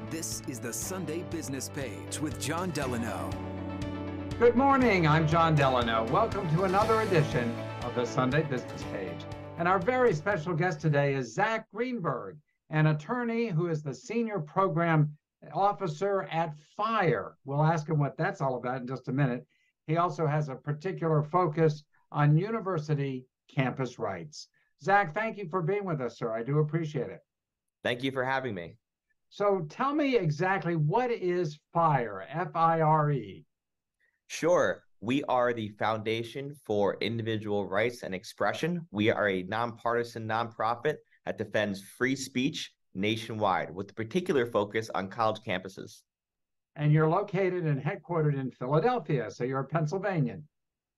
This is the Sunday Business Page with John Delano. Good morning, I'm John Delano. Welcome to another edition of the Sunday Business Page. And our very special guest today is Zach Greenberg, an attorney who is the Senior Program Officer at FIRE. We'll ask him what that's all about in just a minute. He also has a particular focus on university campus rights. Zach, thank you for being with us, sir. I do appreciate it. Thank you for having me. So tell me exactly, what is FIRE, F-I-R-E? Sure. We are the Foundation for Individual Rights and Expression. We are a nonpartisan nonprofit that defends free speech nationwide with a particular focus on college campuses. And you're located and headquartered in Philadelphia, so you're a Pennsylvanian.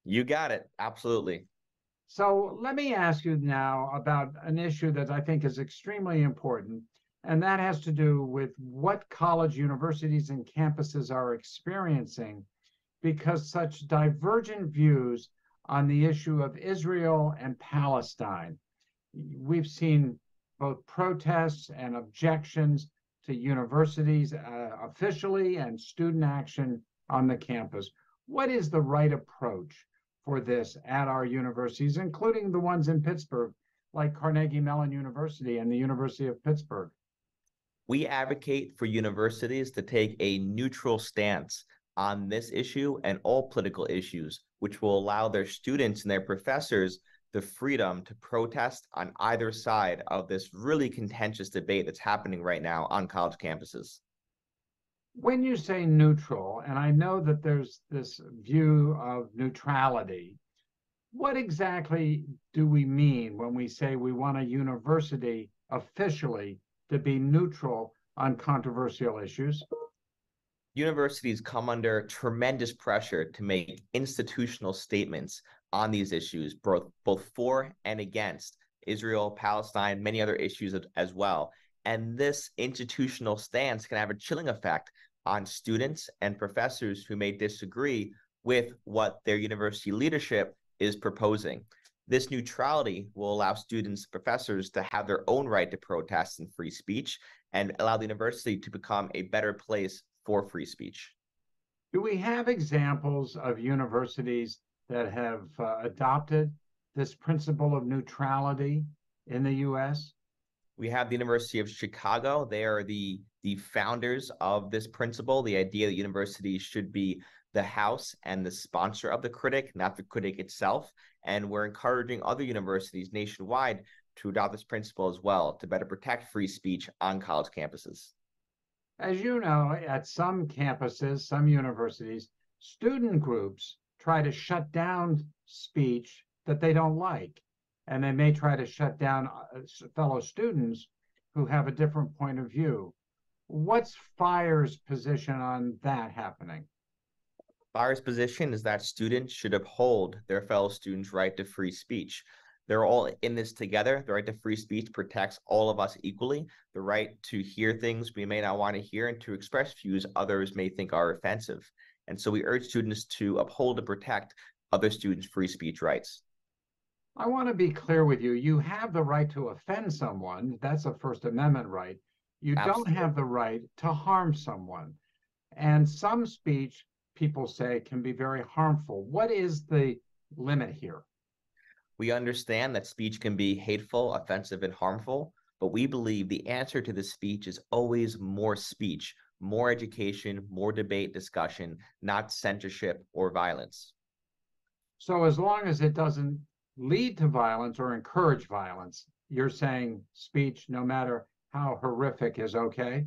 You got it. Absolutely. So let me ask you now about an issue that I think is extremely important, and that has to do with what college universities and campuses are experiencing because such divergent views on the issue of Israel and Palestine. We've seen both protests and objections to universities officially and student action on the campus. What is the right approach for this at our universities, including the ones in Pittsburgh, like Carnegie Mellon University and the University of Pittsburgh? We advocate for universities to take a neutral stance on this issue and all political issues, which will allow their students and their professors the freedom to protest on either side of this really contentious debate that's happening right now on college campuses. When you say neutral, and I know that there's this view of neutrality, what exactly do we mean when we say we want a university officially to be neutral on controversial issues? Universities come under tremendous pressure to make institutional statements on these issues, both for and against Israel, Palestine, many other issues as well. And this institutional stance can have a chilling effect on students and professors who may disagree with what their university leadership is proposing. This neutrality will allow students and professors to have their own right to protest and free speech and allow the university to become a better place for free speech. Do we have examples of universities that have adopted this principle of neutrality in the U.S.? We have the University of Chicago. They are the founders of this principle, the idea that universities should be the house and the sponsor of the critic, not the critic itself. And we're encouraging other universities nationwide to adopt this principle as well to better protect free speech on college campuses. As you know, at some campuses, some universities, student groups try to shut down speech that they don't like. And they may try to shut down fellow students who have a different point of view. What's FIRE's position on that happening? FIRE's position is that students should uphold their fellow students' right to free speech. They're all in this together. The right to free speech protects all of us equally. The right to hear things we may not want to hear and to express views others may think are offensive. And so we urge students to uphold and protect other students' free speech rights. I want to be clear with you. You have the right to offend someone. That's a First Amendment right. You Absolutely. don't have the right to harm someone. And some speech, people say, can be very harmful. What is the limit here? We understand that speech can be hateful, offensive, and harmful, but we believe the answer to this speech is always more speech, more education, more debate, discussion, not censorship or violence. So as long as it doesn't lead to violence or encourage violence, you're saying speech, no matter how horrific, is okay?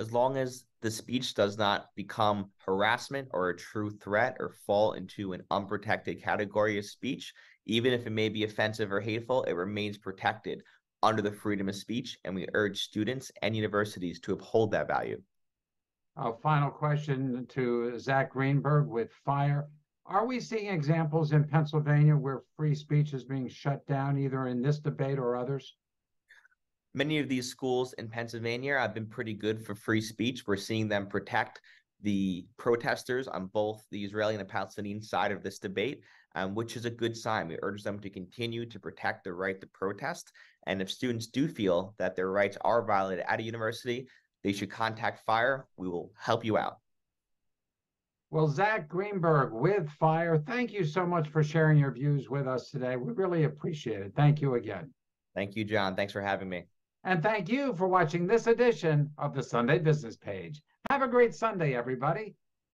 As long as the speech does not become harassment or a true threat or fall into an unprotected category of speech, even if it may be offensive or hateful, it remains protected under the freedom of speech, and we urge students and universities to uphold that value. A final question to Zach Greenberg with FIRE. Are we seeing examples in Pennsylvania where free speech is being shut down, either in this debate or others? Many of these schools in Pennsylvania have been pretty good for free speech. We're seeing them protect the protesters on both the Israeli and the Palestinian side of this debate, which is a good sign. We urge them to continue to protect the right to protest. And if students do feel that their rights are violated at a university, they should contact FIRE. We will help you out. Well, Zach Greenberg with FIRE, thank you so much for sharing your views with us today. We really appreciate it. Thank you again. Thank you, John. Thanks for having me. And thank you for watching this edition of the Sunday Business Page. Have a great Sunday, everybody.